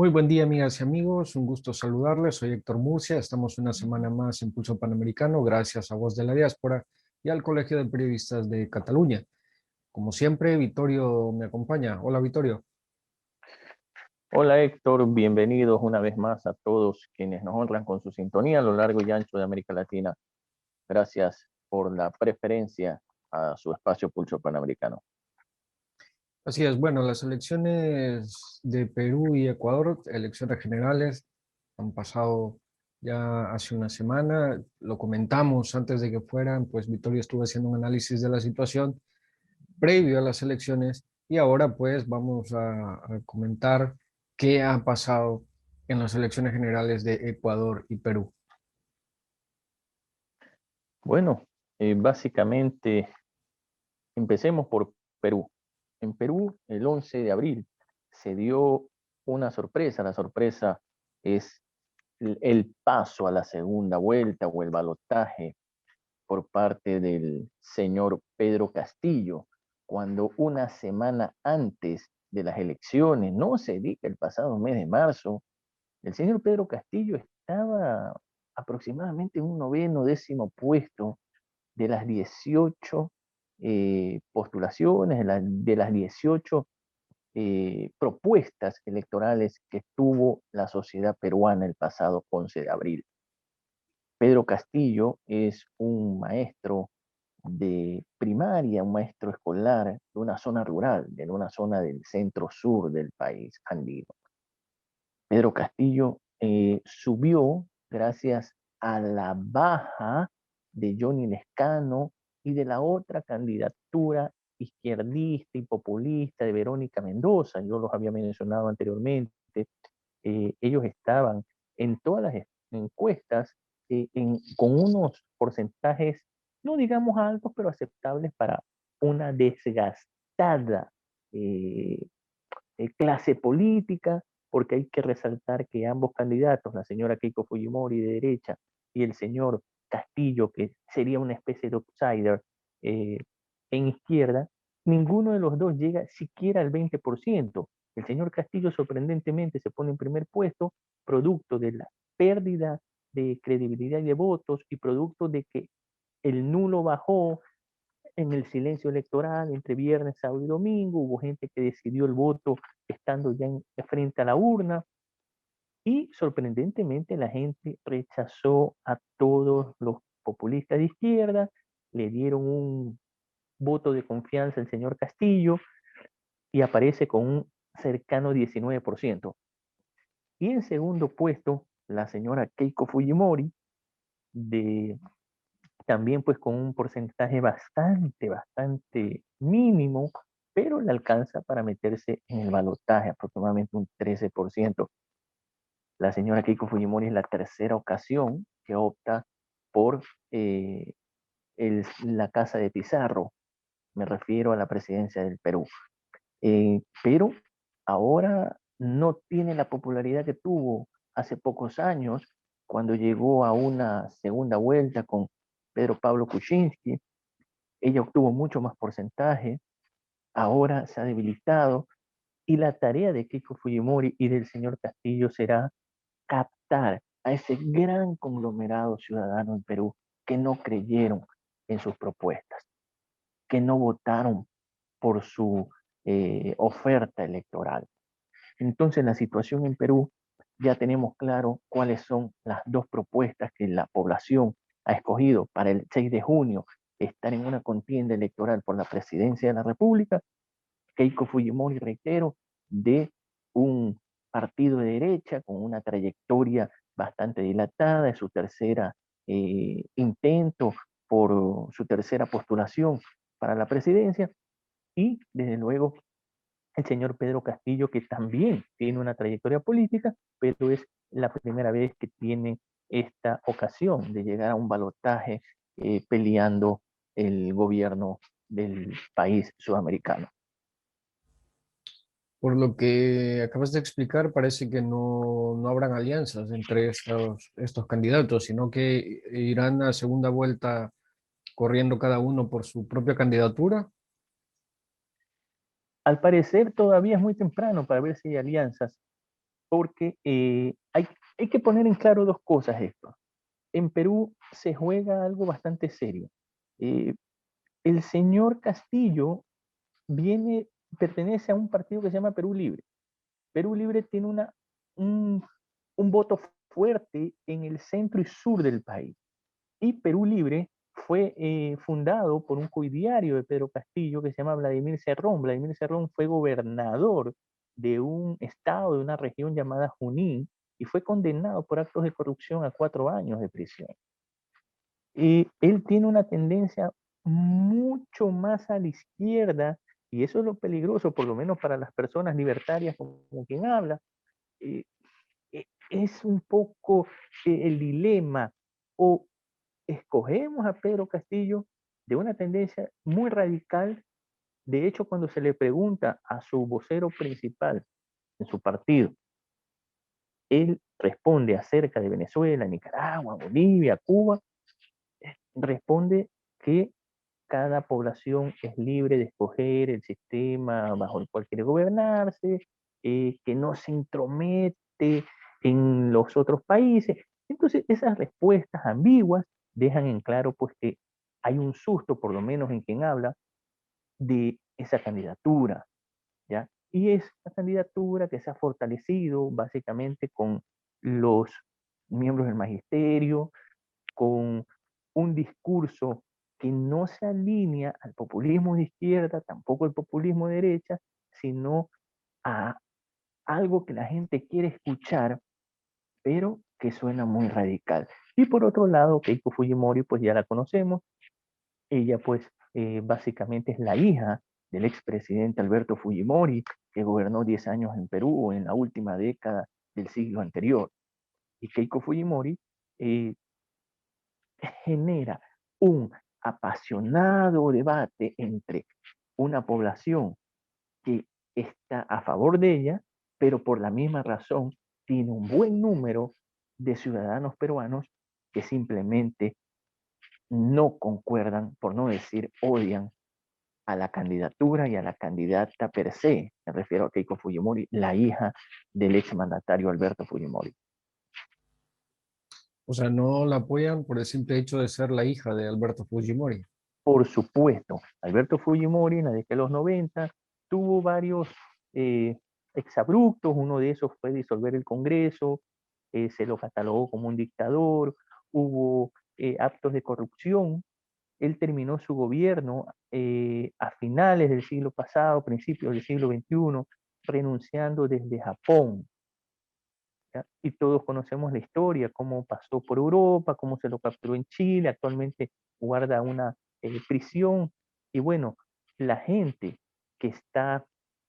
Muy buen día, amigas y amigos. Un gusto saludarles. Soy Héctor Murcia. Estamos una semana más en Pulso Panamericano, gracias a Voz de la Diáspora y al Colegio de Periodistas de Cataluña. Como siempre, Vittorio me acompaña. Hola, Vittorio. Hola Héctor, bienvenidos una vez más a todos quienes nos honran con su sintonía a lo largo y ancho de América Latina. Gracias por la preferencia a su espacio Pulso Panamericano. Así es, bueno, las elecciones de Perú y Ecuador, elecciones generales, han pasado ya hace una semana. Lo comentamos antes de que fueran, pues Vittorio estuvo haciendo un análisis de la situación previo a las elecciones y ahora pues vamos a comentar qué ha pasado en las elecciones generales de Ecuador y Perú. Bueno, básicamente empecemos por Perú. En Perú, el 11 de abril se dio una sorpresa. La sorpresa es el paso a la segunda vuelta o el balotaje por parte del señor Pedro Castillo, cuando una semana antes de las elecciones, no se diga el pasado mes de marzo, el señor Pedro Castillo estaba aproximadamente en un noveno, décimo puesto de las 18 postulaciones, de las 18 propuestas electorales que tuvo la sociedad peruana el pasado 11 de abril. Pedro Castillo es un maestro de primaria, un maestro escolar de una zona rural, de una zona del centro sur del país andino. Pedro Castillo subió gracias a la baja de Johnny Lescano y de la otra candidatura izquierdista y populista de Verónica Mendoza. Yo los había mencionado anteriormente. Ellos estaban en todas las encuestas con unos porcentajes, no digamos altos, pero aceptables para una desgastada eh, clase política, porque hay que resaltar que ambos candidatos, la señora Keiko Fujimori de derecha y el señor Castillo, que sería una especie de outsider eh, en izquierda, ninguno de los dos llega siquiera al 20%. El señor Castillo sorprendentemente se pone en primer puesto, producto de la pérdida de credibilidad y de votos y producto de que el nulo bajó en el silencio electoral entre viernes, sábado y domingo. Hubo gente que decidió el voto estando ya frente a la urna y sorprendentemente la gente rechazó a todos los populistas de izquierda, le dieron un voto de confianza al señor Castillo y aparece con un cercano 19%. Y en segundo puesto, la señora Keiko Fujimori, de, también pues con un porcentaje bastante mínimo, pero le alcanza para meterse en el balotaje, aproximadamente un 13%. La señora Keiko Fujimori es la tercera ocasión que opta por la Casa de Pizarro, me refiero a la presidencia del Perú. Pero ahora no tiene la popularidad que tuvo hace pocos años, cuando llegó a una segunda vuelta con Pedro Pablo Kuczynski. Ella obtuvo mucho más porcentaje, ahora se ha debilitado, y la tarea de Keiko Fujimori y del señor Castillo será captar a ese gran conglomerado ciudadano en Perú que no creyeron en sus propuestas, que no votaron por su oferta electoral. Entonces, la situación en Perú, ya tenemos claro cuáles son las dos propuestas que la población ha escogido para el 6 de junio, estar en una contienda electoral por la presidencia de la República. Keiko Fujimori, reitero, de un partido de derecha con una trayectoria bastante dilatada, es su tercera intento por su tercera postulación para la presidencia, y desde luego el señor Pedro Castillo, que también tiene una trayectoria política, pero es la primera vez que tiene esta ocasión de llegar a un balotaje peleando el gobierno del país sudamericano. Por lo que acabas de explicar, parece que no habrán alianzas entre estos candidatos, sino que irán a segunda vuelta corriendo cada uno por su propia candidatura. Al parecer todavía es muy temprano para ver si hay alianzas. porque hay que poner en claro dos cosas esto. En Perú se juega algo bastante serio. Eh, el señor Castillo pertenece a un partido que se llama Perú Libre. Perú Libre tiene un, un voto fuerte en el centro y sur del país. Y Perú Libre fue fundado por un coidiario de Pedro Castillo que se llama Vladimir Cerrón. Vladimir Cerrón fue gobernador de un estado, de una región llamada Junín, y fue condenado por actos de corrupción a 4 años de prisión. Él tiene una tendencia mucho más a la izquierda, y eso es lo peligroso, por lo menos para las personas libertarias como quien habla. eh, es un poco el dilema, o escogemos a Pedro Castillo de una tendencia muy radical. De hecho, cuando se le pregunta a su vocero principal en su partido, él responde acerca de Venezuela, Nicaragua, Bolivia, Cuba, responde que cada población es libre de escoger el sistema bajo el cual quiere gobernarse, que no se intromete en los otros países. Entonces, esas respuestas ambiguas dejan en claro pues que hay un susto, por lo menos en quien habla, de esa candidatura, ¿ya? Y es una candidatura que se ha fortalecido básicamente con los miembros del magisterio, con un discurso que no se alinea al populismo de izquierda, tampoco al populismo de derecha, sino a algo que la gente quiere escuchar, pero que suena muy radical. Y por otro lado, Keiko Fujimori, pues ya la conocemos. Ella pues básicamente es la hija del expresidente Alberto Fujimori, que gobernó 10 años en Perú en la última década del siglo anterior. Y Keiko Fujimori eh, genera un apasionado debate entre una población que está a favor de ella, pero por la misma razón tiene un buen número de ciudadanos peruanos que simplemente no concuerdan, por no decir odian, a la candidatura y a la candidata per se. Me refiero a Keiko Fujimori, la hija del exmandatario Alberto Fujimori. O sea, no la apoyan por el simple hecho de ser la hija de Alberto Fujimori. Por supuesto, Alberto Fujimori en la década de los 90 tuvo varios eh, exabruptos. Uno de esos fue disolver el Congreso, se lo catalogó como un dictador, hubo actos de corrupción. Él terminó su gobierno a finales del siglo pasado, principios del siglo XXI, renunciando desde Japón. ¿Ya? Y todos conocemos la historia, cómo pasó por Europa, cómo se lo capturó en Chile, actualmente guarda una prisión. Y bueno, la gente que está,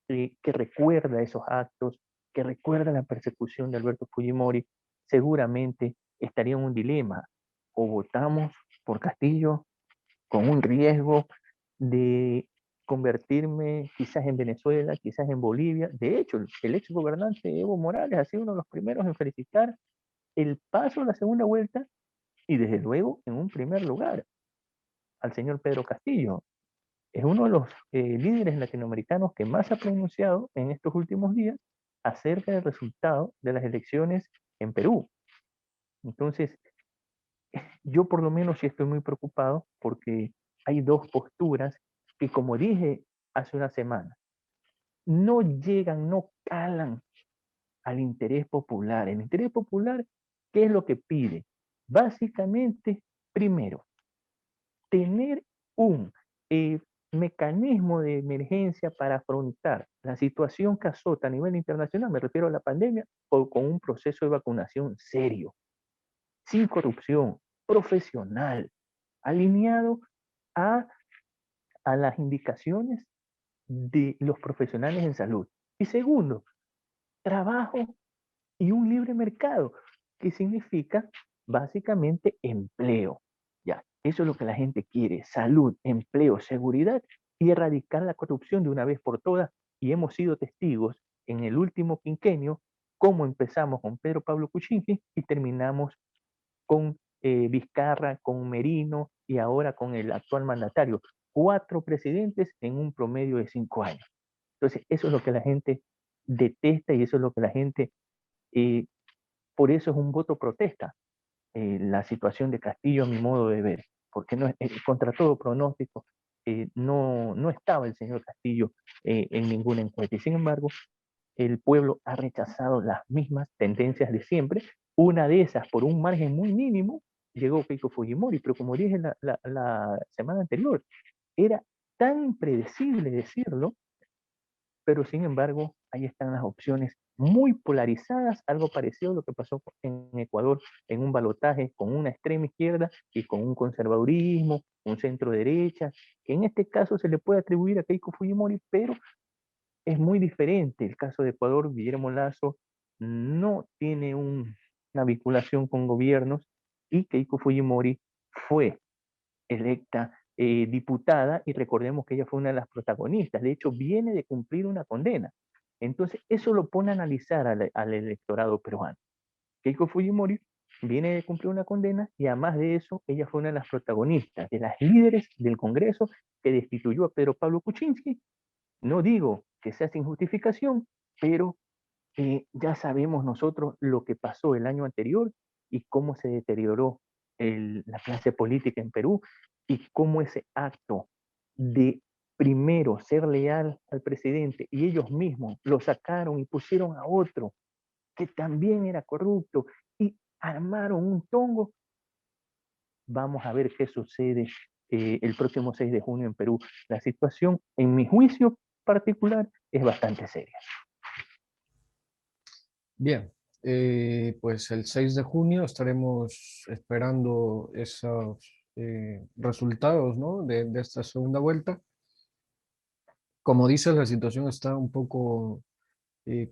que recuerda esos actos, que recuerda la persecución de Alberto Fujimori, seguramente estaría en un dilema: o votamos por Castillo con un riesgo de convertirme quizás en Venezuela, quizás en Bolivia. De hecho, el ex gobernante Evo Morales ha sido uno de los primeros en felicitar el paso a la segunda vuelta y desde luego en un primer lugar al señor Pedro Castillo. Es uno de los líderes latinoamericanos que más ha pronunciado en estos últimos días acerca del resultado de las elecciones en Perú. Entonces, yo por lo menos sí estoy muy preocupado porque hay dos posturas que, como dije hace una semana, no llegan, no calan al interés popular. El interés popular, ¿qué es lo que pide? Básicamente, primero, tener un mecanismo de emergencia para afrontar la situación que azota a nivel internacional, me refiero a la pandemia, o con un proceso de vacunación serio, sin corrupción, profesional, alineado a, a las indicaciones de los profesionales en salud. Y segundo, trabajo y un libre mercado, que significa básicamente empleo. Ya, eso es lo que la gente quiere: salud, empleo, seguridad y erradicar la corrupción de una vez por todas. Y hemos sido testigos en el último quinquenio cómo empezamos con Pedro Pablo Kuczynski y terminamos con Vizcarra, con Merino y ahora con el actual mandatario. 4 presidentes en un promedio de 5 años. Entonces, eso es lo que la gente detesta y eso es lo que la gente Eh, por eso es un voto protesta la situación de Castillo, a mi modo de ver, porque no, contra todo pronóstico, no estaba el señor Castillo en ninguna encuesta. Y sin embargo, el pueblo ha rechazado las mismas tendencias de siempre. Una de esas, por un margen muy mínimo, llegó Keiko Fujimori, pero como dije la semana anterior, era tan impredecible decirlo, pero sin embargo, ahí están las opciones muy polarizadas, algo parecido a lo que pasó en Ecuador en un balotaje con una extrema izquierda y con un conservadurismo, un centro derecha, que en este caso se le puede atribuir a Keiko Fujimori, pero es muy diferente. El caso de Ecuador, Guillermo Lazo no tiene una vinculación con gobiernos y Keiko Fujimori fue electa diputada y recordemos que ella fue una de las protagonistas. De hecho, viene de cumplir una condena. Entonces, eso lo pone a analizar al electorado peruano. Keiko Fujimori viene de cumplir una condena y además de eso, ella fue una de las protagonistas, de las líderes del Congreso que destituyó a Pedro Pablo Kuczynski. No digo que sea sin justificación, pero ya sabemos nosotros lo que pasó el año anterior y cómo se deterioró la clase política en Perú y cómo ese acto de primero ser leal al presidente y ellos mismos lo sacaron y pusieron a otro que también era corrupto y armaron un tongo. Vamos a ver qué sucede el próximo 6 de junio en Perú. La situación, en mi juicio particular, es bastante seria. Bien, pues el 6 de junio estaremos esperando esos resultados, ¿no? De esta segunda vuelta. Como dices, la situación está un poco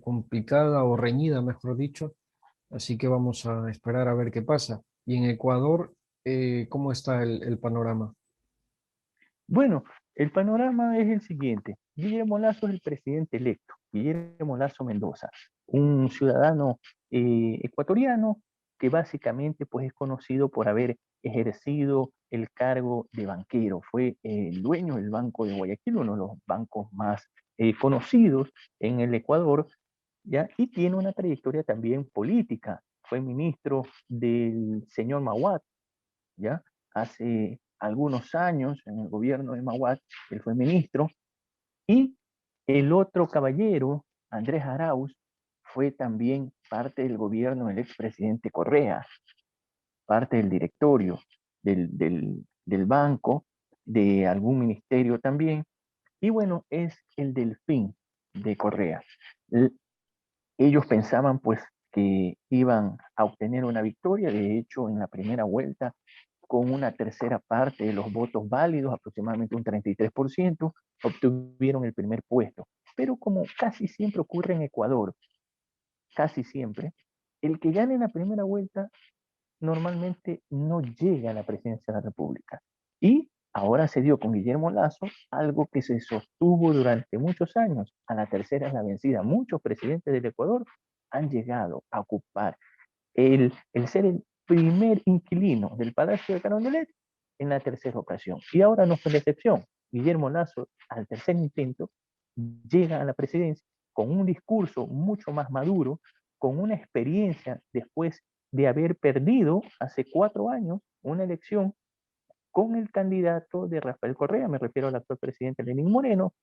complicada o reñida, mejor dicho, así que vamos a esperar a ver qué pasa. Y en Ecuador, ¿cómo está el panorama? Bueno, el panorama es el siguiente. Guillermo Lazo es el presidente electo, Guillermo Lazo Mendoza, un ciudadano ecuatoriano que básicamente pues, es conocido por haber ejercido el cargo de banquero. Fue el dueño del Banco de Guayaquil, uno de los bancos más conocidos en el Ecuador, ¿ya? Y tiene una trayectoria también política. Fue ministro del señor Mahuat, ¿ya? Hace algunos años, en el gobierno de Mahuat, él fue ministro, y el otro caballero, Andrés Arauz, fue también parte del gobierno del expresidente Correa, parte del directorio del banco, de algún ministerio también, y bueno, es el delfín de Correa. Ellos pensaban pues que iban a obtener una victoria, de hecho en la primera vuelta con una tercera parte de los votos válidos, aproximadamente un 33%, obtuvieron el primer puesto. Pero como casi siempre ocurre en Ecuador, casi siempre, el que gane en la primera vuelta normalmente no llega a la presidencia de la República. Y ahora se dio con Guillermo Lazo algo que se sostuvo durante muchos años. A la tercera es la vencida. Muchos presidentes del Ecuador han llegado a ocupar el ser el primer inquilino del Palacio de Carondelet en la tercera ocasión. Y ahora no fue la excepción. Guillermo Lazo, al tercer intento, llega a la presidencia con un discurso mucho más maduro, con una experiencia después de haber perdido hace 4 años una elección con el candidato de Rafael Correa, me refiero al actual presidente Lenín Moreno,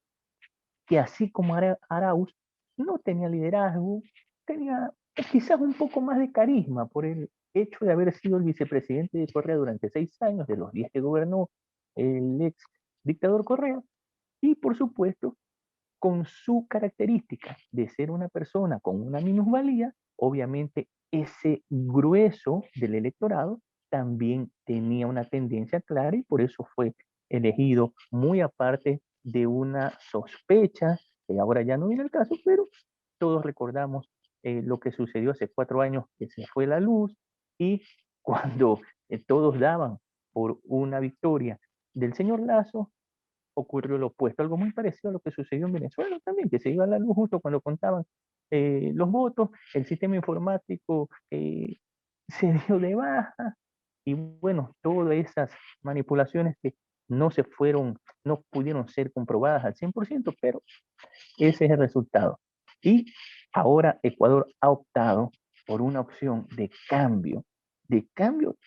que así como Arauz no tenía liderazgo, tenía quizás un poco más de carisma por el hecho de haber sido el vicepresidente de Correa durante 6 años, de los 10 que gobernó el ex dictador Correa, y por supuesto, con su característica de ser una persona con una minusvalía, obviamente ese grueso del electorado también tenía una tendencia clara y por eso fue elegido muy aparte de una sospecha, que ahora ya no viene el caso, pero todos recordamos lo que sucedió hace 4 años, que se fue la luz y cuando todos daban por una victoria del señor Lazo, ocurrió lo opuesto, algo muy parecido a lo que sucedió en Venezuela también, que se iba a la luz justo cuando contaban los votos, el sistema informático se dio de baja y bueno, todas esas manipulaciones que no pudieron ser comprobadas al 100%, pero ese es el resultado. Y ahora Ecuador ha optado por una opción de cambio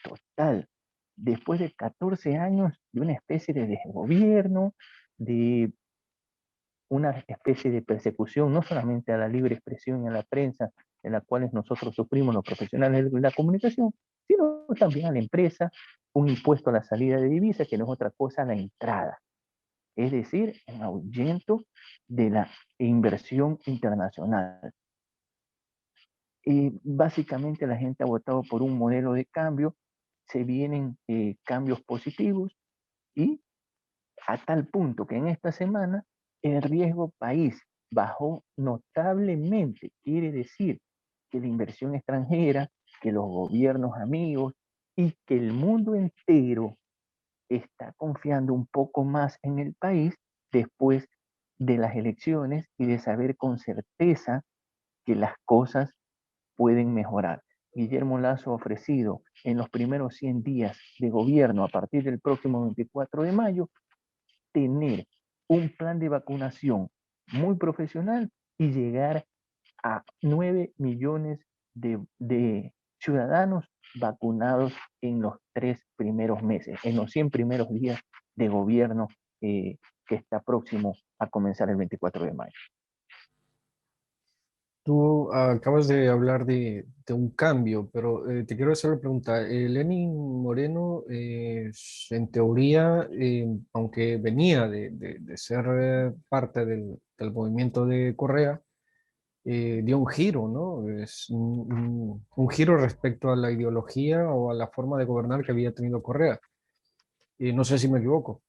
total, después de 14 años de una especie de desgobierno, de una especie de persecución, no solamente a la libre expresión y a la prensa, en la cual nosotros sufrimos los profesionales de la comunicación, sino también a la empresa, un impuesto a la salida de divisas, que no es otra cosa la entrada, es decir, un ahuyento de la inversión internacional. Y básicamente la gente ha votado por un modelo de cambio, se vienen cambios positivos y a tal punto que en esta semana el riesgo país bajó notablemente. Quiere decir que la inversión extranjera, que los gobiernos amigos y que el mundo entero está confiando un poco más en el país después de las elecciones y de saber con certeza que las cosas pueden mejorar. Guillermo Lazo ha ofrecido en los primeros 100 días de gobierno a partir del próximo 24 de mayo tener un plan de vacunación muy profesional y llegar a 9 millones de ciudadanos vacunados en los 3 primeros meses, en los 100 primeros días de gobierno que está próximo a comenzar el 24 de mayo. Tú acabas de hablar de un cambio, pero te quiero hacer una pregunta. Lenin Moreno, en teoría, aunque venía de ser parte del movimiento de Correa, dio un giro, ¿no? Es un giro respecto a la ideología o a la forma de gobernar que había tenido Correa. Y no sé si me equivoco.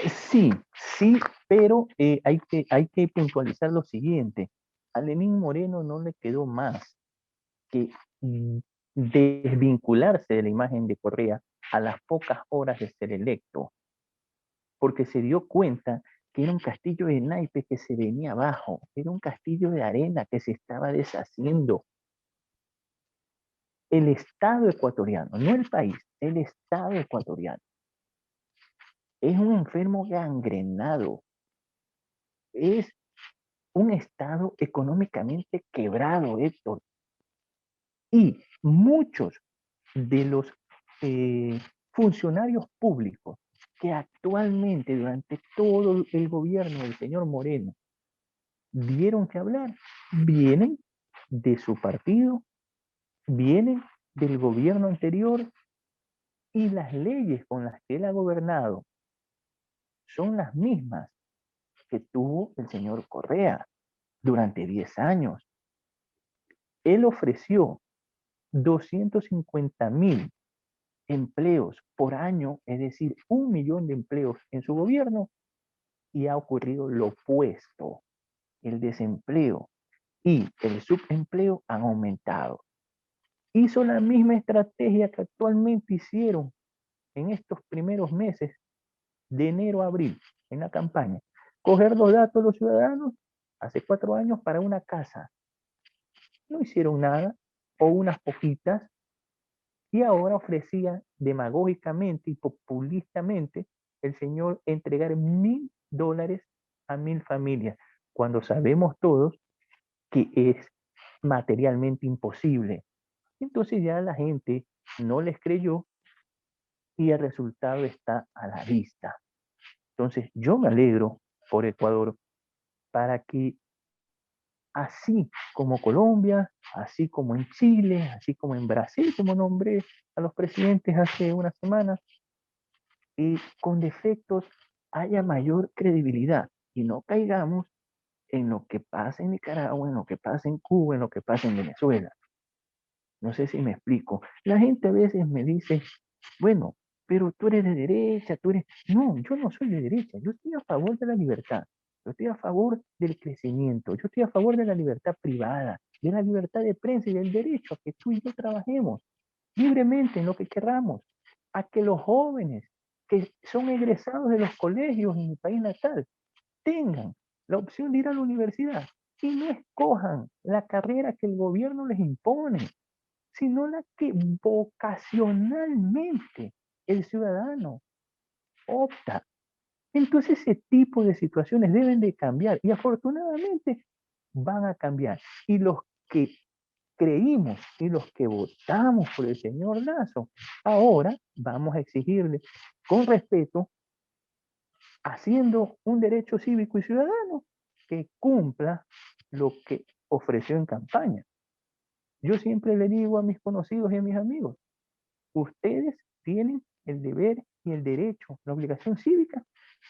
Sí, sí, pero hay que puntualizar lo siguiente. A Lenín Moreno no le quedó más que desvincularse de la imagen de Correa a las pocas horas de ser electo, porque se dio cuenta que era un castillo de naipes que se venía abajo, era un castillo de arena que se estaba deshaciendo. El Estado ecuatoriano, no el país, el Estado ecuatoriano, es un enfermo gangrenado, es un Estado económicamente quebrado, Héctor, y muchos de los funcionarios públicos que actualmente durante todo el gobierno del señor Moreno dieron que hablar, vienen de su partido, vienen del gobierno anterior y las leyes con las que él ha gobernado son las mismas que tuvo el señor Correa durante 10 años. Él ofreció 250.000 empleos por año, es decir, 1 millón de empleos en su gobierno, y ha ocurrido lo opuesto. El desempleo y el subempleo han aumentado. Hizo la misma estrategia que actualmente hicieron en estos primeros meses de enero a abril en la campaña. Coger los datos de los ciudadanos hace 4 años para una casa. No hicieron nada o unas poquitas y ahora ofrecía demagógicamente y populistamente el señor entregar $1.000 a 1.000 familias, cuando sabemos todos que es materialmente imposible. Entonces ya la gente no les creyó y el resultado está a la vista. Entonces yo me alegro por Ecuador para que así como Colombia, así como en Chile, así como en Brasil, como nombré a los presidentes hace una semana, y con defectos haya mayor credibilidad y no caigamos en lo que pasa en Nicaragua, en lo que pasa en Cuba, en lo que pasa en Venezuela. No sé si me explico. La gente a veces me dice, bueno, pero tú eres de derecha, tú eres... No, yo no soy de derecha, yo estoy a favor de la libertad, yo estoy a favor del crecimiento, yo estoy a favor de la libertad privada, de la libertad de prensa y del derecho a que tú y yo trabajemos libremente en lo que queramos, a que los jóvenes que son egresados de los colegios en mi país natal tengan la opción de ir a la universidad y no escojan la carrera que el gobierno les impone, sino la que vocacionalmente el ciudadano opta. Entonces ese tipo de situaciones deben de cambiar y afortunadamente van a cambiar. Y los que creímos y los que votamos por el señor Lazo, ahora vamos a exigirle con respeto, haciendo un derecho cívico y ciudadano que cumpla lo que ofreció en campaña. Yo siempre le digo a mis conocidos y a mis amigos, ustedes tienen el deber y el derecho, la obligación cívica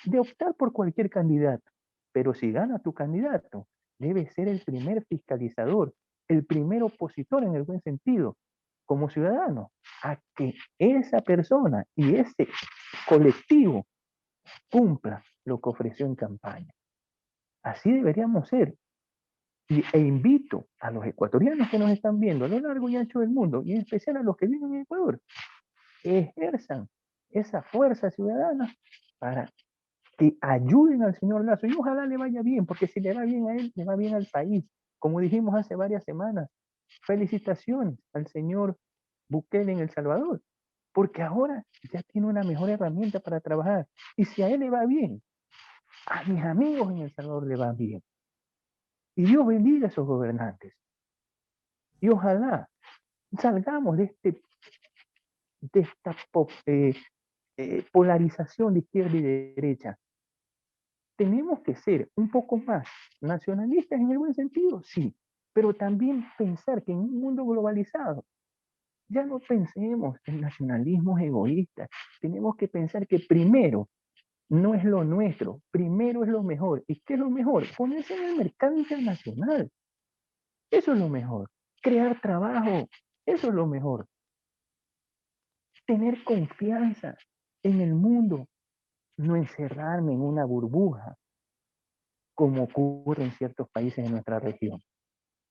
de optar por cualquier candidato. Pero si gana tu candidato, debe ser el primer fiscalizador, el primer opositor en el buen sentido, como ciudadano, a que esa persona y ese colectivo cumpla lo que ofreció en campaña. Así deberíamos ser. E invito a los ecuatorianos que nos están viendo a lo largo y ancho del mundo, y en especial a los que viven en Ecuador, ejerzan esa fuerza ciudadana para que ayuden al señor Lazo y ojalá le vaya bien, porque si le va bien a él, le va bien al país. Como dijimos hace varias semanas, felicitaciones al señor Bukele en El Salvador, porque ahora ya tiene una mejor herramienta para trabajar. Y si a él le va bien, a mis amigos en El Salvador le va bien. Y Dios bendiga a esos gobernantes. Y ojalá salgamos de esta polarización de izquierda y de derecha. Tenemos que ser un poco más nacionalistas en el buen sentido, sí, pero también pensar que en un mundo globalizado ya no pensemos en nacionalismos egoístas. Tenemos que pensar que primero no es lo nuestro, primero es lo mejor. ¿Y qué es lo mejor? Ponerse en el mercado internacional. Eso es lo mejor. Crear trabajo. Eso es lo mejor. Tener confianza en el mundo. No encerrarme en una burbuja como ocurre en ciertos países de nuestra región.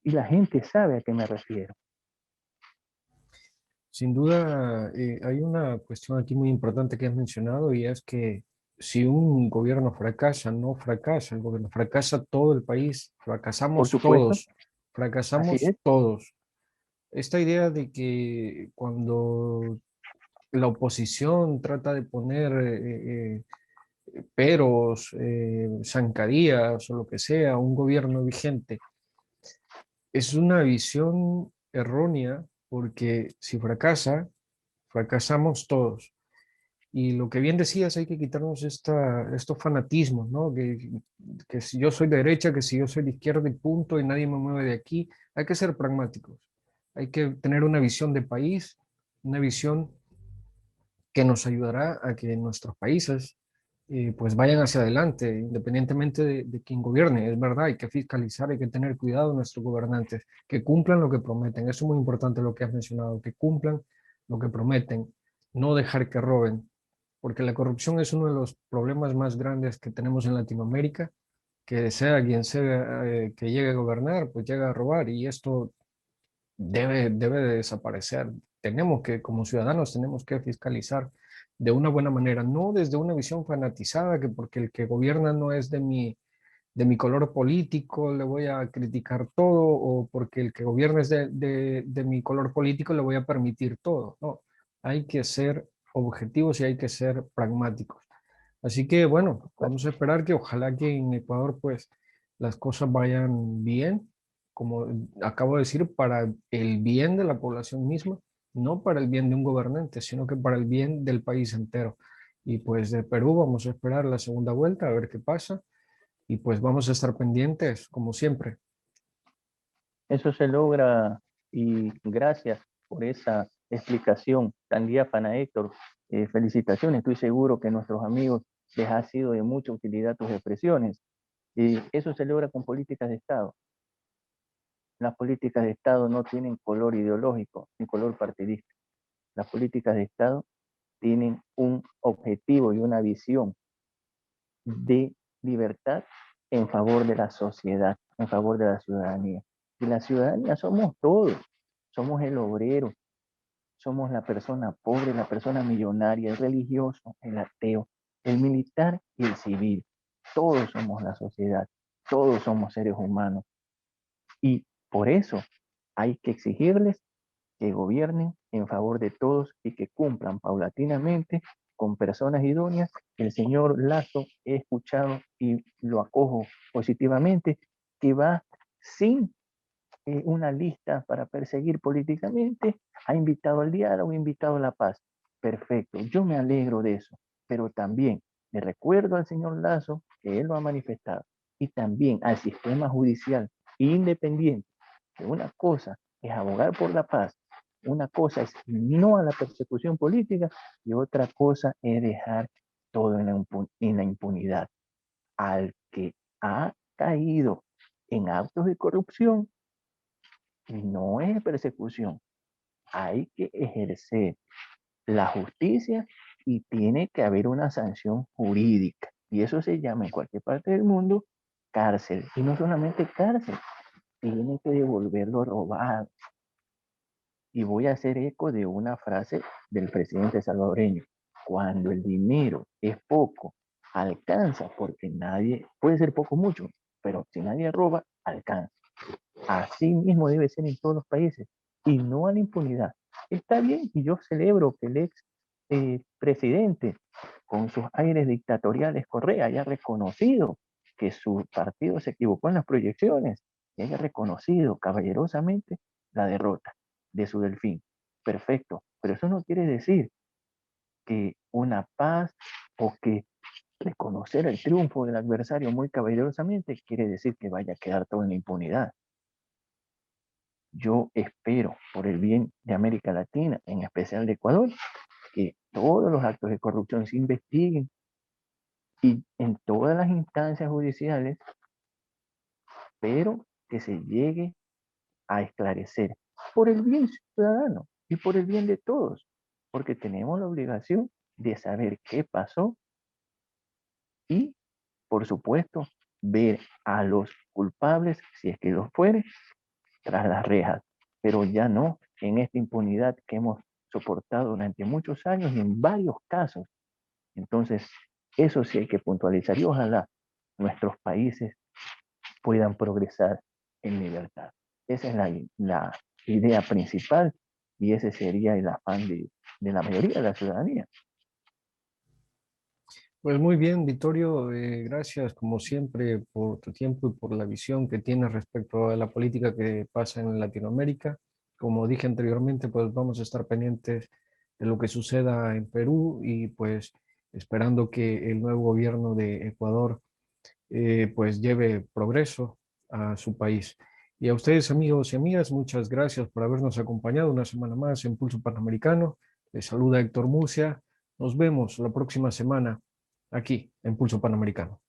Y la gente sabe a qué me refiero. Sin duda, hay una cuestión aquí muy importante que has mencionado y es que si un gobierno fracasa, no fracasa el gobierno, fracasa todo el país, Por fracasamos supuesto, todos, así fracasamos es. todos. Esta idea de que cuando la oposición trata de poner peros, zancadillas o lo que sea a un gobierno vigente, es una visión errónea porque si fracasa, fracasamos todos. Y lo que bien decías, hay que quitarnos estos fanatismos, ¿no? Que si yo soy de derecha, que si yo soy de izquierda y punto, y nadie me mueve de aquí. Hay que ser pragmáticos. Hay que tener una visión de país, una visión que nos ayudará a que nuestros países pues vayan hacia adelante, independientemente de quién gobierne. Es verdad, hay que fiscalizar, hay que tener cuidado de nuestros gobernantes, que cumplan lo que prometen. Eso es muy importante lo que has mencionado, que cumplan lo que prometen, no dejar que roben, porque la corrupción es uno de los problemas más grandes que tenemos en Latinoamérica, que sea quien sea que llegue a gobernar, pues llega a robar y esto debe de desaparecer. Tenemos que, como ciudadanos, tenemos que fiscalizar de una buena manera, no desde una visión fanatizada, que porque el que gobierna no es de mi color político, le voy a criticar todo, o porque el que gobierna es de mi color político, le voy a permitir todo. No, hay que ser objetivos y hay que ser pragmáticos. Así que bueno, vamos a esperar que ojalá que en Ecuador pues las cosas vayan bien, como acabo de decir, para el bien de la población misma, no para el bien de un gobernante, sino que para el bien del país entero. Y pues de Perú vamos a esperar la segunda vuelta a ver qué pasa y pues vamos a estar pendientes como siempre. Eso se logra y gracias por esa explicación tan diáfana, Héctor. Felicitaciones, estoy seguro que a nuestros amigos les ha sido de mucha utilidad tus expresiones. Y eso se logra con políticas de Estado. Las políticas de Estado no tienen color ideológico ni color partidista. Las políticas de Estado tienen un objetivo y una visión de libertad en favor de la sociedad, en favor de la ciudadanía. Y la ciudadanía somos todos, somos el obrero, somos la persona pobre, la persona millonaria, el religioso, el ateo, el militar y el civil. Todos somos la sociedad, todos somos seres humanos. Y por eso hay que exigirles que gobiernen en favor de todos y que cumplan paulatinamente con personas idóneas. El señor Lazo he escuchado y lo acojo positivamente, que va sin una lista para perseguir políticamente, ha invitado al diálogo, ha invitado a la paz. Perfecto, yo me alegro de eso, pero también le recuerdo al señor Lazo que él lo ha manifestado y también al sistema judicial independiente, que una cosa es abogar por la paz, una cosa es no a la persecución política y otra cosa es dejar todo en la impunidad. Al que ha caído en actos de corrupción, no es persecución. Hay que ejercer la justicia y tiene que haber una sanción jurídica. Y eso se llama en cualquier parte del mundo cárcel. Y no solamente cárcel, tiene que devolver lo robado. Y voy a hacer eco de una frase del presidente salvadoreño. Cuando el dinero es poco, alcanza, porque nadie, puede ser poco mucho, pero si nadie roba, alcanza. Así mismo debe ser en todos los países y no a la impunidad. Está bien y yo celebro que el ex presidente, con sus aires dictatoriales, Correa, haya reconocido que su partido se equivocó en las proyecciones y haya reconocido caballerosamente la derrota de su delfín. Perfecto, pero eso no quiere decir que una paz o que reconocer el triunfo del adversario muy caballerosamente quiere decir que vaya a quedar todo en la impunidad. Yo espero, por el bien de América Latina, en especial de Ecuador, que todos los actos de corrupción se investiguen y en todas las instancias judiciales, pero que se llegue a esclarecer por el bien ciudadano y por el bien de todos, porque tenemos la obligación de saber qué pasó y, por supuesto, ver a los culpables, si es que los fuere, tras las rejas, pero ya no en esta impunidad que hemos soportado durante muchos años y en varios casos. Entonces, eso sí hay que puntualizar y ojalá nuestros países puedan progresar en libertad. Esa es la idea principal y ese sería el afán de la mayoría de la ciudadanía. Pues muy bien, Vittorio, gracias como siempre por tu tiempo y por la visión que tienes respecto a la política que pasa en Latinoamérica. Como dije anteriormente, pues vamos a estar pendientes de lo que suceda en Perú y pues esperando que el nuevo gobierno de Ecuador pues lleve progreso a su país. Y a ustedes, amigos y amigas, muchas gracias por habernos acompañado una semana más en Pulso Panamericano. Les saluda Héctor Murcia. Nos vemos la próxima semana aquí en Pulso Panamericano.